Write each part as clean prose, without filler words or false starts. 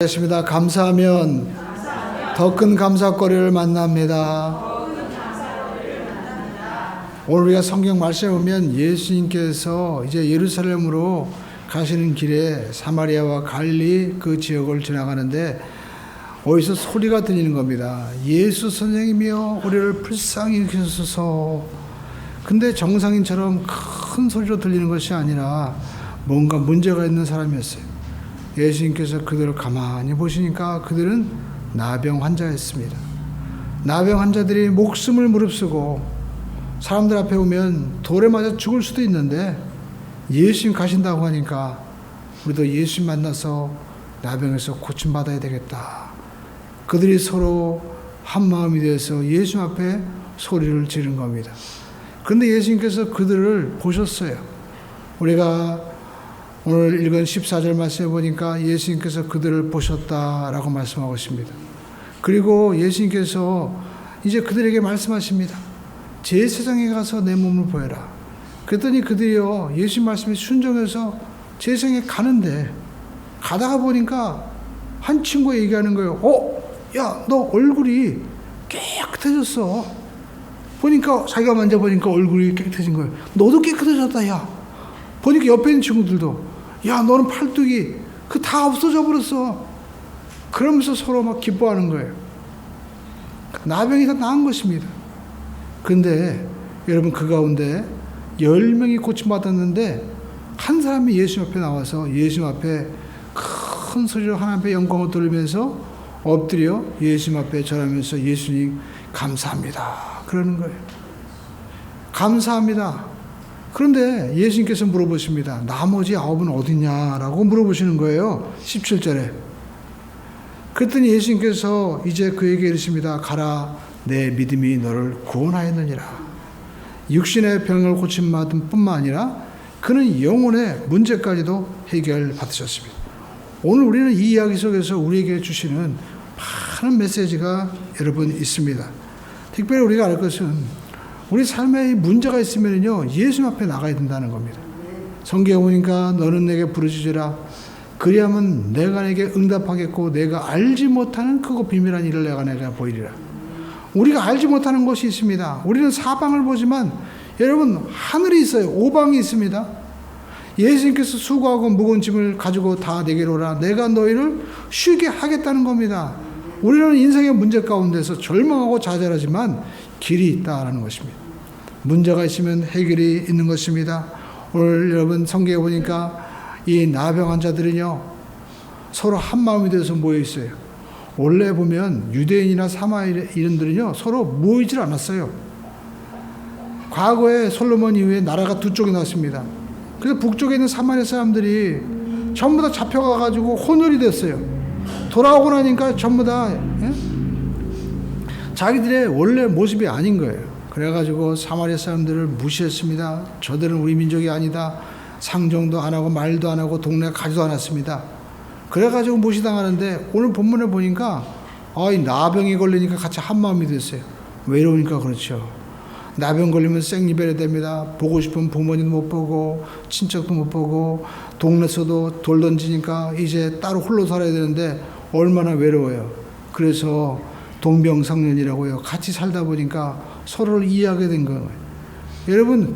하겠습니다. 감사하면 더 큰 감사거리를 만납니다. 오늘 우리가 성경 말씀에 보면 예수님께서 이제 예루살렘으로 가시는 길에 사마리아와 갈릴리 그 지역을 지나가는데 어디서 소리가 들리는 겁니다. 예수 선생님이여 우리를 불쌍히 여기소서. 근데 정상인처럼 큰 소리로 들리는 것이 아니라 뭔가 문제가 있는 사람이었어요. 예수님께서 그들을 가만히 보시니까 그들은 나병 환자였습니다. 나병 환자들이 목숨을 무릅쓰고 사람들 앞에 오면 돌에 맞아 죽을 수도 있는데 예수님 가신다고 하니까 우리도 예수님 만나서 나병에서 고침받아야 되겠다. 그들이 서로 한마음이 되어서 예수님 앞에 소리를 지른 겁니다. 그런데 예수님께서 그들을 보셨어요. 우리가 오늘 읽은 14절 말씀에 보니까 예수님께서 그들을 보셨다라고 말씀하고 있습니다. 그리고 예수님께서 이제 그들에게 말씀하십니다. 제 세상에 가서 내 몸을 보여라. 그랬더니 그들이요 예수님 말씀에 순종해서 제 세상에 가는데 가다가 보니까 한 친구가 얘기하는 거예요. 야, 너 얼굴이 깨끗해졌어. 보니까 자기가 만져보니까 얼굴이 깨끗해진 거예요. 너도 깨끗해졌다. 야. 보니까 옆에 있는 친구들도 야, 너는 팔뚝이 그 다 없어져 버렸어. 그러면서 서로 막 기뻐하는 거예요. 나병이 다 나은 것입니다. 근데 여러분 그 가운데 10명이 고침받았는데 한 사람이 예수님 앞에 나와서 예수님 앞에 큰 소리로 하나님 앞에 영광을 돌리면서 엎드려 예수님 앞에 절하면서 예수님 감사합니다. 그러는 거예요. 감사합니다. 그런데 예수님께서 물어보십니다. 나머지 9은 어디냐라고 물어보시는 거예요. 17절에. 그랬더니 예수님께서 이제 그에게 이르십니다. 가라, 내 믿음이 너를 구원하였느니라. 육신의 병을 고침받은 뿐만 아니라 그는 영혼의 문제까지도 해결받으셨습니다. 오늘 우리는 이 이야기 속에서 우리에게 주시는 많은 메시지가 여러분 있습니다. 특별히 우리가 알 것은 우리 삶에 문제가 있으면요 예수님 앞에 나가야 된다는 겁니다. 성경에 보니까 너는 내게 부르짖으라. 그리하면 내가 내게 응답하겠고 내가 알지 못하는 크고 비밀한 일을 내가 보이리라. 우리가 알지 못하는 것이 있습니다. 우리는 사방을 보지만 여러분 하늘이 있어요. 오방이 있습니다. 예수님께서 수고하고 무거운 짐을 가지고 다 내게로 오라. 내가 너희를 쉬게 하겠다는 겁니다. 우리는 인생의 문제 가운데서 절망하고 좌절하지만 길이 있다라는 것입니다. 문제가 있으면 해결이 있는 것입니다. 오늘 여러분 성경에 보니까 이 나병 환자들은요 서로 한 마음이 되어서 모여 있어요. 원래 보면 유대인이나 사마리아인들은요 서로 모이질 않았어요. 과거에 솔로몬 이후에 나라가 두 쪽이 나왔습니다. 그래서 북쪽에 있는 사마리아 사람들이 전부 다 잡혀가가지고 혼혈이 됐어요. 돌아오고 나니까 전부 다 자기들의 원래 모습이 아닌 거예요. 그래가지고 사마리아 사람들을 무시했습니다. 저들은 우리 민족이 아니다. 상종도 안 하고 말도 안 하고 동네 가지도 않았습니다. 그래가지고 무시당하는데 오늘 본문에 보니까 이 나병이 걸리니까 같이 한마음이 됐어요. 외로우니까 그렇죠. 나병 걸리면 생리별이 됩니다. 보고 싶은 부모님도 못 보고 친척도 못 보고 동네에서도 돌 던지니까 이제 따로 홀로 살아야 되는데 얼마나 외로워요. 그래서 동병상련이라고요. 같이 살다 보니까 서로를 이해하게 된 거예요. 여러분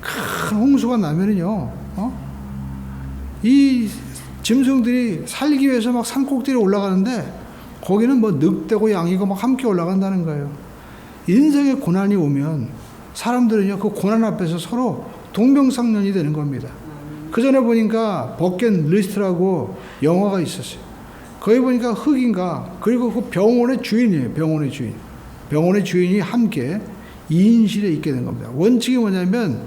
큰 홍수가 나면은요 이 짐승들이 살기 위해서 막 산꼭대기에 올라가는데 거기는 뭐 늑대고 양이고 막 함께 올라간다는 거예요. 인생의 고난이 오면 사람들은요 그 고난 앞에서 서로 동병상련이 되는 겁니다. 그 전에 보니까 버킷리스트라고 영화가 있었어요. 거기 보니까 흑인가 그리고 그 병원의 주인이에요. 병원의 주인이 함께 2인실에 있게 된 겁니다. 원칙이 뭐냐면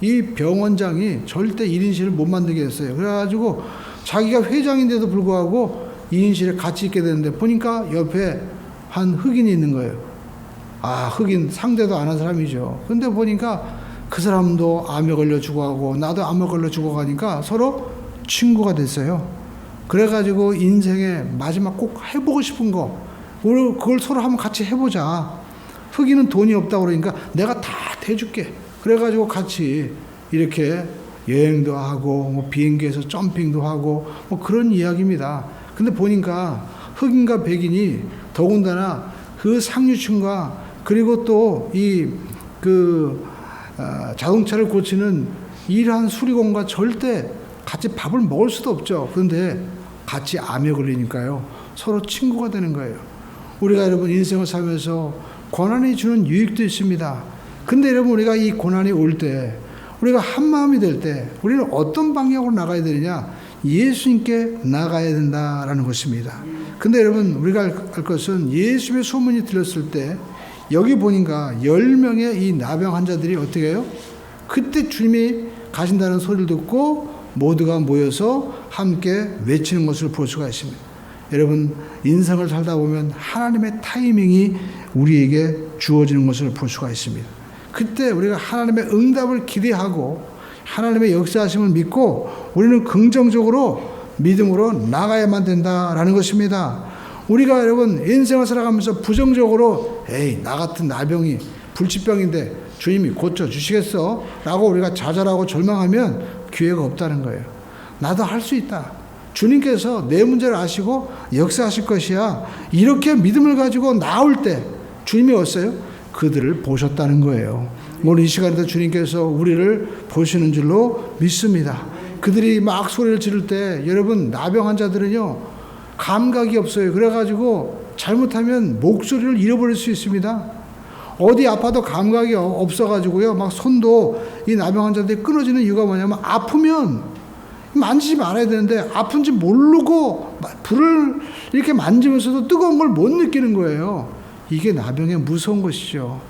이 병원장이 절대 1인실을 못 만들게 했어요. 그래가지고 자기가 회장인데도 불구하고 2인실에 같이 있게 되는데 보니까 옆에 한 흑인이 있는 거예요. 흑인 상대도 안 한 사람이죠. 근데 보니까 그 사람도 암에 걸려 죽어가고 나도 암에 걸려 죽어가니까 서로 친구가 됐어요. 그래가지고 인생에 마지막 꼭 해보고 싶은 거 그걸 서로 한번 같이 해보자. 흑인은 돈이 없다고 그러니까 내가 다 대줄게. 그래가지고 같이 이렇게 여행도 하고 뭐 비행기에서 점핑도 하고 뭐 그런 이야기입니다. 근데 보니까 흑인과 백인이 더군다나 그 상류층과 그리고 또 자동차를 고치는 일한 수리공과 절대 같이 밥을 먹을 수도 없죠. 그런데 같이 암에 걸리니까요, 서로 친구가 되는 거예요. 우리가 여러분 인생을 살면서 고난이 주는 유익도 있습니다. 근데 여러분 우리가 이 고난이 올 때, 우리가 한 마음이 될 때 우리는 어떤 방향으로 나가야 되느냐? 예수님께 나가야 된다라는 것입니다. 근데 여러분 우리가 알 것은 예수님의 소문이 들렸을 때 여기 보니까 10명의 이 나병 환자들이 어떻게 해요? 그때 주님이 가신다는 소리를 듣고 모두가 모여서 함께 외치는 것을 볼 수가 있습니다. 여러분 인생을 살다 보면 하나님의 타이밍이 우리에게 주어지는 것을 볼 수가 있습니다. 그때 우리가 하나님의 응답을 기대하고 하나님의 역사하심을 믿고 우리는 긍정적으로 믿음으로 나가야만 된다라는 것입니다. 우리가 여러분 인생을 살아가면서 부정적으로 나 같은 나병이 불치병인데 주님이 고쳐주시겠어? 라고 우리가 좌절하고 절망하면 기회가 없다는 거예요. 나도 할 수 있다. 주님께서 내 문제를 아시고 역사하실 것이야. 이렇게 믿음을 가지고 나올 때 주님이 왔어요? 그들을 보셨다는 거예요. 오늘 이 시간에도 주님께서 우리를 보시는 줄로 믿습니다. 그들이 막 소리를 지를 때 여러분 나병 환자들은요 감각이 없어요. 그래가지고 잘못하면 목소리를 잃어버릴 수 있습니다. 어디 아파도 감각이 없어가지고요 막 손도 이 나병 환자들이 끊어지는 이유가 뭐냐면 아프면 만지지 말아야 되는데 아픈지 모르고 불을 이렇게 만지면서도 뜨거운 걸 못 느끼는 거예요. 이게 나병의 무서운 것이죠.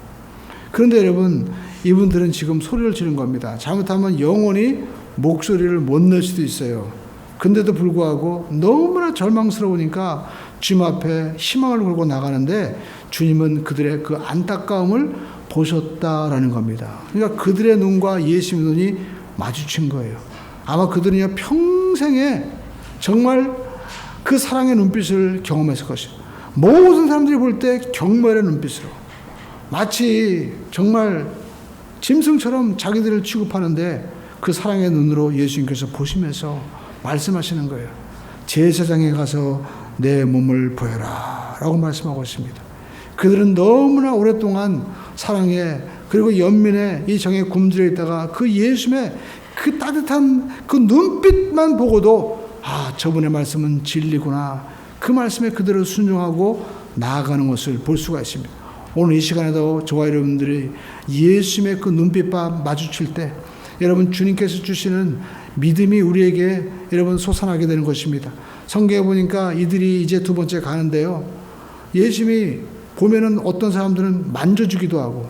그런데 여러분 이분들은 지금 소리를 지른 겁니다. 잘못하면 영원히 목소리를 못 낼 수도 있어요. 근데도 불구하고 너무나 절망스러우니까 주님 앞에 희망을 걸고 나가는데 주님은 그들의 그 안타까움을 보셨다라는 겁니다. 그러니까 그들의 눈과 예수님의 눈이 마주친 거예요. 아마 그들은요 평생에 정말 그 사랑의 눈빛을 경험했을 것이에요. 모든 사람들이 볼 때 경멸의 눈빛으로 마치 정말 짐승처럼 자기들을 취급하는데 그 사랑의 눈으로 예수님께서 보시면서 말씀하시는 거예요. 제사장에 가서 내 몸을 보여라 라고 말씀하고 있습니다. 그들은 너무나 오랫동안 사랑에 그리고 연민의 이 정에 굶주려 있다가 그 예수님의 그 따뜻한 그 눈빛만 보고도 저분의 말씀은 진리구나. 그 말씀에 그대로 순종하고 나아가는 것을 볼 수가 있습니다. 오늘 이 시간에도 저와 여러분들이 예수님의 그 눈빛과 마주칠 때 여러분 주님께서 주시는 믿음이 우리에게 여러분 솟아나게 되는 것입니다. 성경에 보니까 이들이 이제 두 번째 가는데요. 예수님이 보면은 어떤 사람들은 만져주기도 하고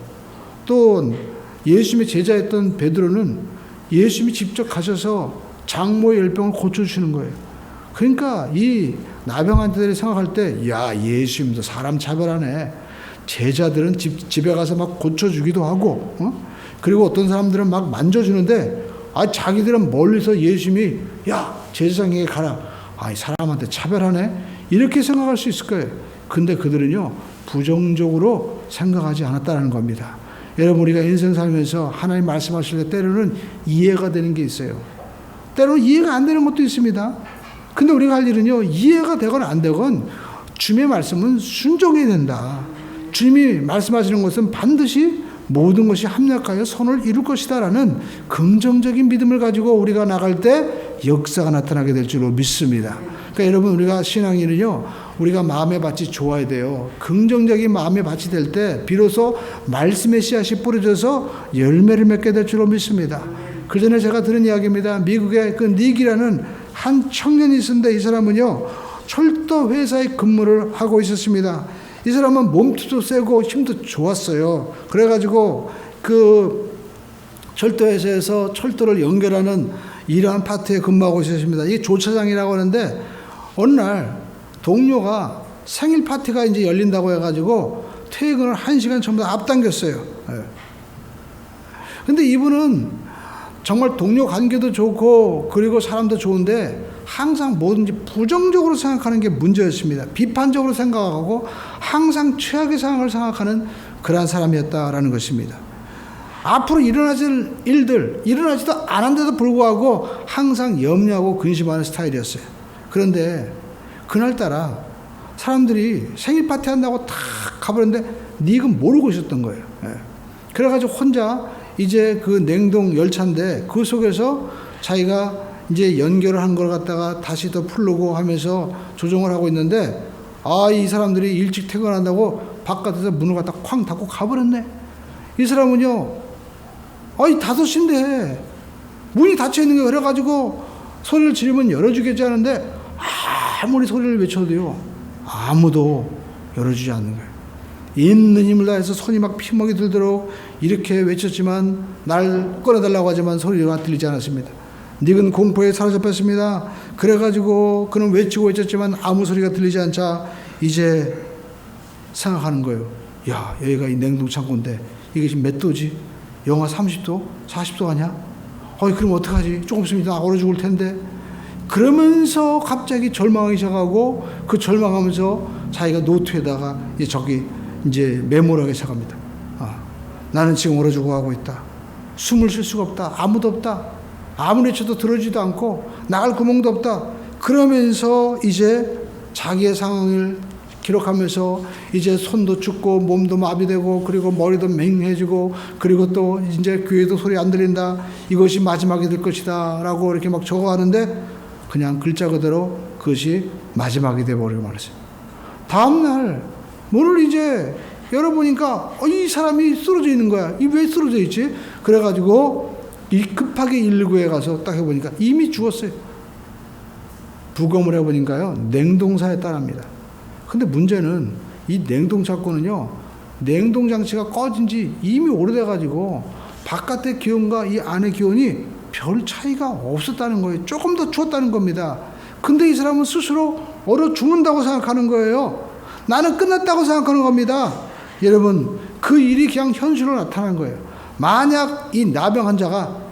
또 예수님의 제자였던 베드로는 예수님이 직접 가셔서 장모의 열병을 고쳐주시는 거예요. 그러니까 이 나병환자들이 생각할 때 야 예수님도 사람 차별하네. 제자들은 집에 가서 막 고쳐주기도 하고 그리고 어떤 사람들은 막 만져주는데 자기들은 멀리서 예수님이 야 제사장에게 가라. 이 사람한테 차별하네. 이렇게 생각할 수 있을 거예요. 근데 그들은요 부정적으로 생각하지 않았다는 겁니다. 여러분 우리가 인생 살면서 하나님 말씀하실 때 때로는 이해가 되는 게 있어요. 때로는 이해가 안 되는 것도 있습니다. 근데 우리가 할 일은요 이해가 되건 안 되건 주님의 말씀은 순종해야 된다. 주님이 말씀하시는 것은 반드시 모든 것이 합력하여 선을 이룰 것이다 라는 긍정적인 믿음을 가지고 우리가 나갈 때 역사가 나타나게 될 줄로 믿습니다. 그러니까 여러분 우리가 신앙인은요 우리가 마음의 밭이 좋아야 돼요. 긍정적인 마음의 밭이 될 때 비로소 말씀의 씨앗이 뿌려져서 열매를 맺게 될 줄로 믿습니다. 그 전에 제가 들은 이야기입니다. 미국의 그 닉이라는 한 청년이 있었는데 이 사람은요 철도 회사에 근무를 하고 있었습니다. 이 사람은 몸도 세고 힘도 좋았어요. 그래가지고 그 철도 회사에서 철도를 연결하는 이러한 파트에 근무하고 있었습니다. 이게 조차장이라고 하는데 어느 날 동료가 생일 파티가 이제 열린다고 해가지고 퇴근을 1시간 전부 다 앞당겼어요. 근데 이분은 정말 동료 관계도 좋고 그리고 사람도 좋은데 항상 뭐든지 부정적으로 생각하는 게 문제였습니다. 비판적으로 생각하고 항상 최악의 상황을 생각하는 그러한 사람이었다라는 것입니다. 앞으로 일어나질 일들 일어나지도 않았는데도 불구하고 항상 염려하고 근심하는 스타일이었어요. 그런데 그날따라 사람들이 생일 파티 한다고 다 가버렸는데 닉은 모르고 있었던 거예요. 예. 그래가지고 혼자 이제 그 냉동 열차인데 그 속에서 자기가 이제 연결을 한 걸 갖다가 다시 더 풀르고 하면서 조정을 하고 있는데, 이 사람들이 일찍 퇴근한다고 바깥에서 문을 갖다 쾅 닫고 가버렸네. 이 사람은요, 5시인데 문이 닫혀 있는 거예요. 그래가지고 소리를 지르면 열어주겠지 하는데 아무리 소리를 외쳐도요, 아무도 열어주지 않는 거예요. 있는 힘을 다해서 손이 막 피멍이 들도록 이렇게 외쳤지만, 날 꺼내달라고 하지만 소리가 들리지 않았습니다. 닉은 공포에 사로잡혔습니다. 그래가지고 그는 외치고 외쳤지만 아무 소리가 들리지 않자 이제 생각하는 거예요. 야, 여기가 이 냉동창고인데 이게 지금 몇 도지? 영하 30도? 40도 아니야? 그럼 어떡하지? 조금 있으면 나 얼어 죽을 텐데. 그러면서 갑자기 절망하기 시작하고, 그 절망하면서 자기가 노트에다가 이제 메모를 하기 시작합니다. 나는 지금 얼어 죽어가고 있다. 숨을 쉴 수가 없다. 아무도 없다. 아무리 쳐도 들어지도 않고 나갈 구멍도 없다. 그러면서 이제 자기의 상황을 기록하면서 이제 손도 춥고 몸도 마비되고 그리고 머리도 맹해지고 그리고 또 이제 귀에도 소리 안 들린다. 이것이 마지막이 될 것이다 라고 이렇게 막 적어가는데, 그냥 글자 그대로 그것이 마지막이 돼버리고 말았어요. 다음날 문을 이제 열어보니까 이 사람이 쓰러져 있는 거야. 이 왜 쓰러져 있지? 그래가지고 급하게 119에 가서 딱 해보니까 이미 죽었어요. 부검을 해보니까요, 냉동사였다랍니다. 근데 문제는 이 냉동창고는요, 냉동장치가 꺼진 지 이미 오래돼가지고 바깥의 기온과 이 안의 기온이 별 차이가 없었다는 거예요. 조금 더 추웠다는 겁니다. 근데 이 사람은 스스로 얼어 죽는다고 생각하는 거예요. 나는 끝났다고 생각하는 겁니다. 여러분, 그 일이 그냥 현실로 나타난 거예요. 만약 이 나병 환자가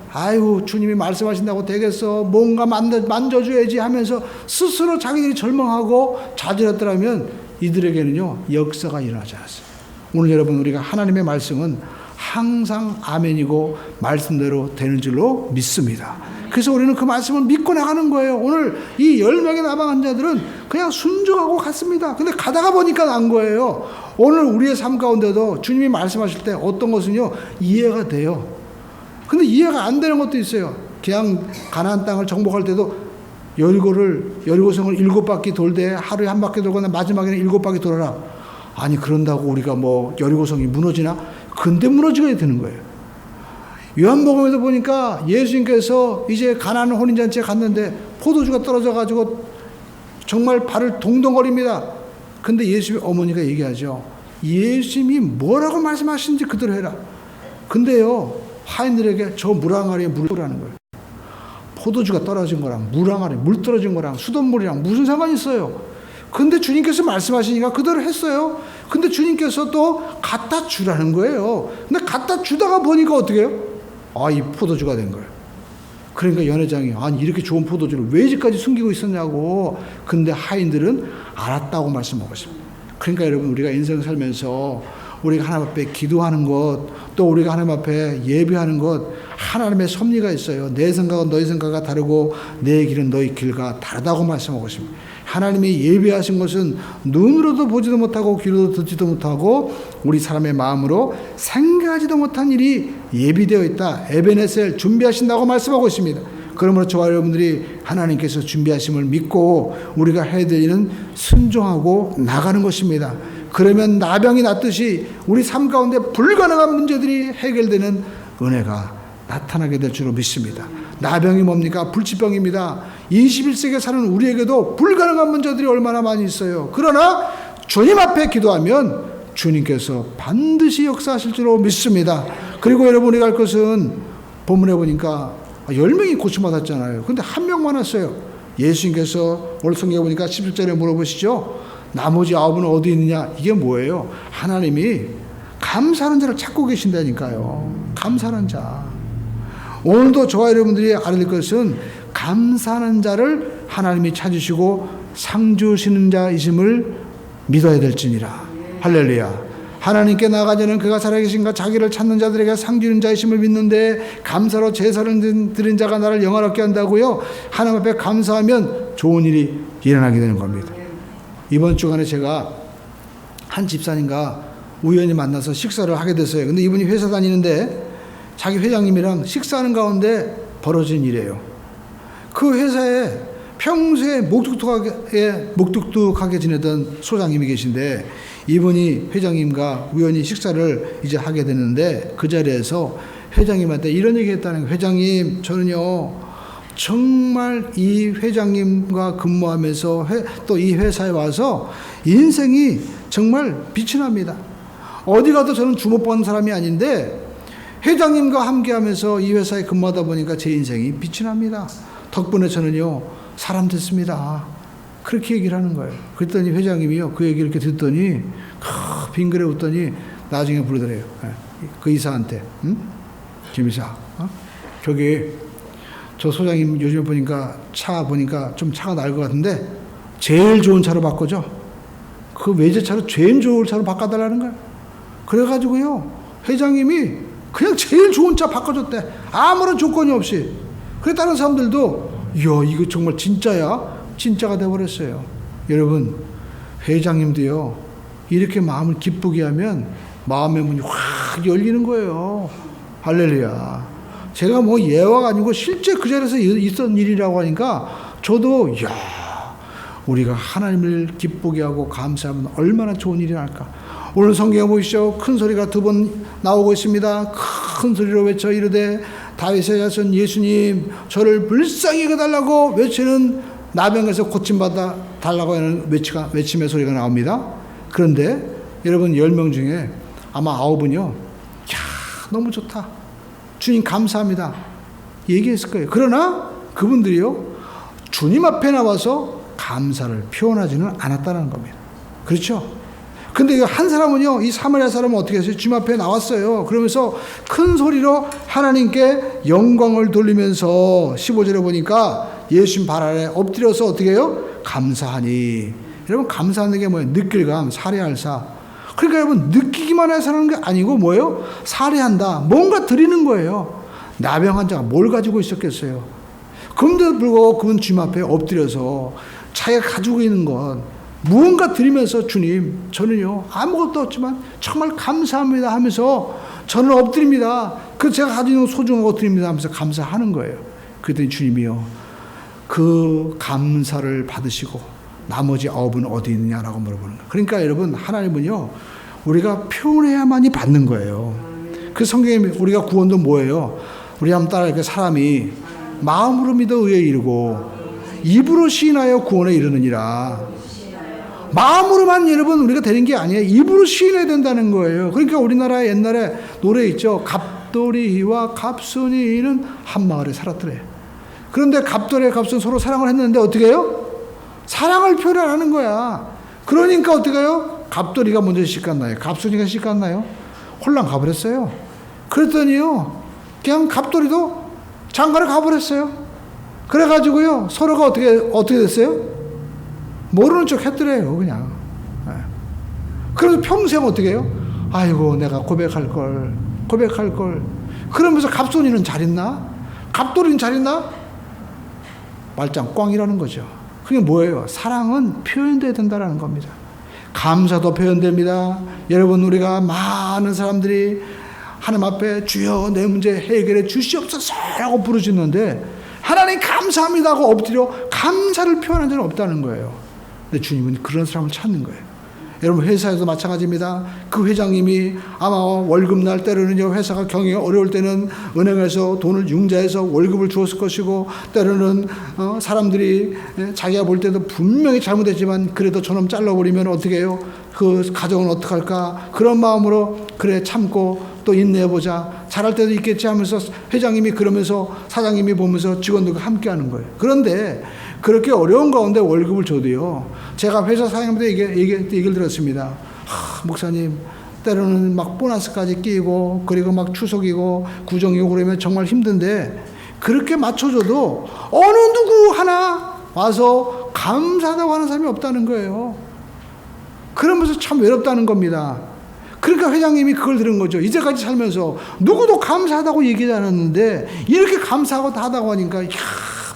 주님이 말씀하신다고 되겠어, 뭔가 만져줘야지 하면서 스스로 자기들이 절망하고 좌절했더라면 이들에게는요, 역사가 일어나지 않았어요. 오늘 여러분, 우리가 하나님의 말씀은 항상 아멘이고 말씀대로 되는 줄로 믿습니다. 그래서 우리는 그 말씀을 믿고 나가는 거예요. 오늘 이 10명의 나병 환자들은 그냥 순종하고 갔습니다. 근데 가다가 보니까 난 거예요. 오늘 우리의 삶 가운데도 주님이 말씀하실 때 어떤 것은요, 이해가 돼요. 근데 이해가 안 되는 것도 있어요. 그냥 가나안 땅을 정복할 때도 여리고성을 7바퀴 돌되 하루에 한 바퀴 돌거나 마지막에는 7바퀴 돌아라. 아니, 그런다고 우리가 여리고성이 무너지나? 근데 무너지게 되는 거예요. 요한복음에도 보니까 예수님께서 이제 가나안 혼인잔치에 갔는데 포도주가 떨어져가지고 정말 발을 동동거립니다. 근데 예수님의 어머니가 얘기하죠. 예수님이 뭐라고 말씀하시는지 그대로 해라. 근데요, 하인들에게 저 물 항아리에 물 뿌라는 거예요. 포도주가 떨어진 거랑 물 항아리에 물 떨어진 거랑 수돗물이랑 무슨 상관이 있어요? 근데 주님께서 말씀하시니까 그대로 했어요. 근데 주님께서 또 갖다 주라는 거예요. 근데 갖다 주다가 보니까 어떻게 해요? 이 포도주가 된 거예요. 그러니까 연회장이 이렇게 좋은 포도주를 왜 이제까지 숨기고 있었냐고. 근데 하인들은 알았다고 말씀하셨습니다. 그러니까 여러분, 우리가 인생 살면서 우리가 하나님 앞에 기도하는 것, 또 우리가 하나님 앞에 예배하는 것, 하나님의 섭리가 있어요. 내 생각은 너희 생각과 다르고 내 길은 너희 길과 다르다고 말씀하고 있습니다. 하나님이 예배하신 것은 눈으로도 보지도 못하고 귀로도 듣지도 못하고 우리 사람의 마음으로 생각하지도 못한 일이 예비되어 있다. 에베네셀 준비하신다고 말씀하고 있습니다. 그러므로 저와 여러분들이 하나님께서 준비하심을 믿고 우리가 해야 될 일은 순종하고 나가는 것입니다. 그러면 나병이 났듯이 우리 삶 가운데 불가능한 문제들이 해결되는 은혜가 나타나게 될 줄로 믿습니다. 나병이 뭡니까? 불치병입니다. 21세기에 사는 우리에게도 불가능한 문제들이 얼마나 많이 있어요. 그러나 주님 앞에 기도하면 주님께서 반드시 역사하실 줄로 믿습니다. 그리고 여러분이 갈 것은 본문에 보니까 10명이 고침받았잖아요. 근데 한 명만 왔어요. 예수님께서 오늘 성경에 보니까 17절에 물어보시죠. 나머지 9은 어디 있느냐? 이게 뭐예요? 하나님이 감사하는 자를 찾고 계신다니까요. 감사하는 자. 오늘도 저와 여러분들이 알아야 될 것은 감사하는 자를 하나님이 찾으시고 상 주시는 자이심을 믿어야 될지니라. 할렐루야. 하나님께 나아가자는 그가 살아계신가 자기를 찾는 자들에게 상 주는 자이심을 믿는데 감사로 제사를 드린 자가 나를 영화롭게 한다고요. 하나님 앞에 감사하면 좋은 일이 일어나게 되는 겁니다. 이번 주간에 제가 한 집사님과 우연히 만나서 식사를 하게 됐어요. 근데 이분이 회사 다니는데 자기 회장님이랑 식사하는 가운데 벌어진 일이에요. 그 회사에 평소에 목뚝뚝하게 지내던 소장님이 계신데 이분이 회장님과 우연히 식사를 이제 하게 됐는데 그 자리에서 회장님한테 이런 얘기 했다는 거예요. 회장님, 저는요 정말 이 회장님과 근무하면서 또 이 회사에 와서 인생이 정말 빛이 납니다. 어디 가도 저는 주목받는 사람이 아닌데 회장님과 함께하면서 이 회사에 근무하다 보니까 제 인생이 빛이 납니다. 덕분에 저는요 사람 됐습니다. 그렇게 얘기를 하는 거예요. 그랬더니 회장님이요 그 얘기를 이렇게 듣더니 빙그레 웃더니 나중에 부르더래요. 그 이사한테, 김 이사, 저기 저 소장님 요즘에 보니까 차 보니까 좀 차가 날 것 같은데 제일 좋은 차로 바꿔줘. 그 외제차로 제일 좋은 차로 바꿔달라는 거예요. 그래가지고요 회장님이 그냥 제일 좋은 차 바꿔줬대. 아무런 조건이 없이. 그래 다른 사람들도 이야 이거 정말 진짜야? 진짜가 돼버렸어요. 여러분 회장님도요 이렇게 마음을 기쁘게 하면 마음의 문이 확 열리는 거예요. 할렐루야. 제가 뭐 예화가 아니고 실제 그 자리에서 있었던 일이라고 하니까 저도 이야 우리가 하나님을 기쁘게 하고 감사하면 얼마나 좋은 일이 날까. 오늘 성경에 보시죠. 큰 소리가 2번 나오고 있습니다. 큰 소리로 외쳐 이르되 다윗의 자손 예수님 저를 불쌍히 여겨달라고 외치는 나병에서 고침받아 달라고 하는 외침의 소리가 나옵니다. 그런데 여러분 10명 중에 아마 9분이요 야 너무 좋다 주님 감사합니다 얘기했을 거예요. 그러나 그분들이요 주님 앞에 나와서 감사를 표현하지는 않았다는 겁니다. 그렇죠? 근데 한 사람은요, 이 사마리아 사람은 어떻게 했어요? 주님 앞에 나왔어요. 그러면서 큰 소리로 하나님께 영광을 돌리면서 15절에 보니까 예수님 발 아래 엎드려서 어떻게 해요? 감사하니. 여러분 감사하는 게 뭐예요? 느낄감, 살해할사. 그러니까 여러분 느끼기만 해서 하는 게 아니고 뭐예요? 살해한다. 뭔가 드리는 거예요. 나병 환자가 뭘 가지고 있었겠어요? 그런데도 불구하고 그분 주님 앞에 엎드려서 자기가 가지고 있는 것 무언가 드리면서 주님 저는요 아무것도 없지만 정말 감사합니다 하면서 저는 엎드립니다. 그 제가 가지고 있는 소중한 거 드립니다 하면서 감사하는 거예요. 그랬더니 주님이요 그 감사를 받으시고 나머지 9은 어디 있느냐라고 물어보는 거예요. 그러니까 여러분 하나님은요 우리가 표현해야만이 받는 거예요. 그 성경에 우리가 구원도 뭐예요? 우리 한번 따라할게요. 사람이 마음으로 믿어 의에 이르고 입으로 시인하여 구원에 이르느니라. 마음으로만 여러분 우리가 되는 게 아니에요. 입으로 시인해야 된다는 거예요. 그러니까 우리나라에 옛날에 노래 있죠. 갑돌이와 갑순이는 한 마을에 살았더래. 그런데 갑돌이와 갑순이 서로 사랑을 했는데 어떻게 해요? 사랑을 표현 안 하는 거야. 그러니까 어떻게 해요? 갑돌이가 먼저 시집갔나요? 갑순이가 시집갔나요? 홀랑 가버렸어요. 그랬더니요 그냥 갑돌이도 장가를 가버렸어요. 그래가지고요 서로가 어떻게 됐어요? 모르는 척 했더래요 그냥. 그래서 평생 어떻게 해요? 아이고 내가 고백할 걸 그러면서 갑순이는 잘 있나? 갑돌이는 잘 있나? 말짱 꽝이라는 거죠. 그게 뭐예요? 사랑은 표현돼야 된다는 겁니다. 감사도 표현됩니다. 여러분 우리가 많은 사람들이 하나님 앞에 주여 내 문제 해결해 주시옵소서라고 부르짖는데 하나님 감사합니다 하고 엎드려 감사를 표현한 적은 없다는 거예요. 근데 주님은 그런 사람을 찾는 거예요. 여러분 회사에도 마찬가지입니다. 그 회장님이 아마 월급날 때로는요 회사가 경영이 어려울 때는 은행에서 돈을 융자해서 월급을 주었을 것이고 때로는 사람들이 자기가 볼 때도 분명히 잘못했지만 그래도 저놈 잘라버리면 어떻게 해요? 그 가정은 어떡할까? 그런 마음으로 그래 참고 또 인내해보자. 잘할 때도 있겠지 하면서 회장님이 그러면서 사장님이 보면서 직원들과 함께하는 거예요. 그런데 그렇게 어려운 가운데 월급을 줘도요. 제가 회사 사장님한테 얘기를 들었습니다. 목사님 때로는 막 보너스까지 끼고 그리고 막 추석이고 구정이고 그러면 정말 힘든데 그렇게 맞춰줘도 어느 누구 하나 와서 감사하다고 하는 사람이 없다는 거예요. 그러면서 참 외롭다는 겁니다. 그러니까 회장님이 그걸 들은 거죠. 이제까지 살면서 누구도 감사하다고 얘기하지 않았는데 이렇게 감사하고 다 하다고 하니까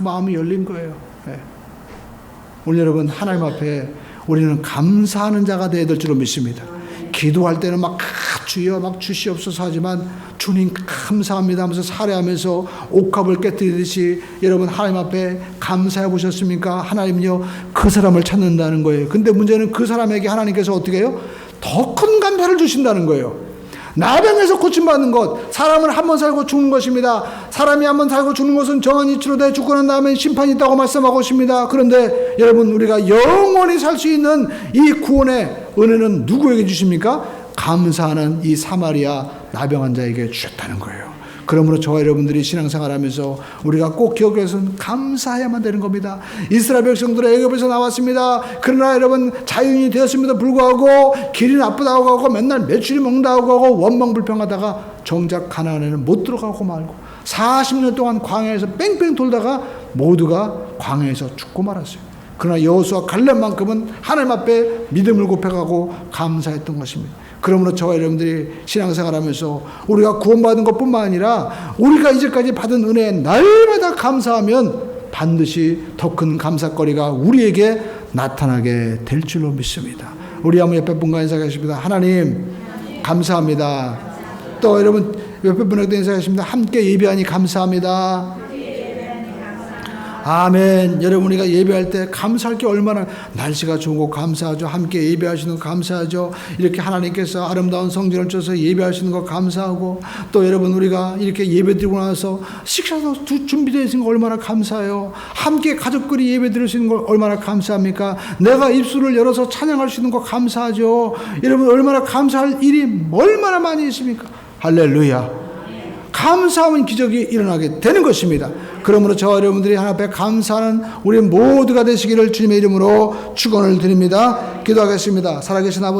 마음이 열린 거예요. 네. 오늘 여러분 하나님 앞에 우리는 감사하는 자가 되어야 될 줄로 믿습니다. 기도할 때는 막 주여 막 주시옵소서 하지만 주님 감사합니다 하면서 살해하면서 옥합을 깨뜨리듯이 여러분 하나님 앞에 감사해 보셨습니까? 하나님요 그 사람을 찾는다는 거예요. 근데 문제는 그 사람에게 하나님께서 어떻게 해요? 더 큰 감사를 주신다는 거예요. 나병에서 고침받는 것, 사람은 한 번 살고 죽는 것입니다. 사람이 한 번 살고 죽는 것은 정한 이치로 돼 죽고 난 다음에 심판이 있다고 말씀하고 있습니다. 그런데 여러분 우리가 영원히 살 수 있는 이 구원의 은혜는 누구에게 주십니까? 감사하는 이 사마리아 나병 환자에게 주셨다는 거예요. 그러므로 저와 여러분들이 신앙생활하면서 우리가 꼭 기억해서는 감사해야만 되는 겁니다. 이스라엘 백성들은 애굽에서 나왔습니다. 그러나 여러분 자유인이 되었음에도 불구하고 길이 나쁘다고 하고 맨날 메추리 먹는다고 하고 원망불평하다가 정작 가나안에는 못 들어가고 말고 40년 동안 광야에서 뺑뺑 돌다가 모두가 광야에서 죽고 말았어요. 그러나 여호수아 갈렙만큼은 하나님 앞에 믿음을 굽혀가고 감사했던 것입니다. 그러므로 저와 여러분들이 신앙생활하면서 우리가 구원받은 것뿐만 아니라 우리가 이제까지 받은 은혜에 날마다 감사하면 반드시 더 큰 감사거리가 우리에게 나타나게 될 줄로 믿습니다. 우리 한번 옆에 분과 인사하겠습니다. 하나님 감사합니다. 또 여러분 옆에 분에게도 인사하겠습니다. 함께 예배하니 감사합니다. 아멘. 여러분 우리가 예배할 때 감사할 게 얼마나 날씨가 좋은 거 감사하죠. 함께 예배하시는 거 감사하죠. 이렇게 하나님께서 아름다운 성전을 쳐서 예배하시는 거 감사하고 또 여러분 우리가 이렇게 예배 드리고 나서 식사도 준비되어 있는 거 얼마나 감사해요. 함께 가족끼리 예배 드릴 수 있는 걸 얼마나 감사합니까? 내가 입술을 열어서 찬양할 수 있는 거 감사하죠. 여러분 얼마나 감사할 일이 얼마나 많이 있습니까? 할렐루야. 감사하면 기적이 일어나게 되는 것입니다. 그러므로 저와 여러분들이 하나님 앞에 감사하는 우리 모두가 되시기를 주님의 이름으로 축원을 드립니다. 기도하겠습니다. 살아계신 아버지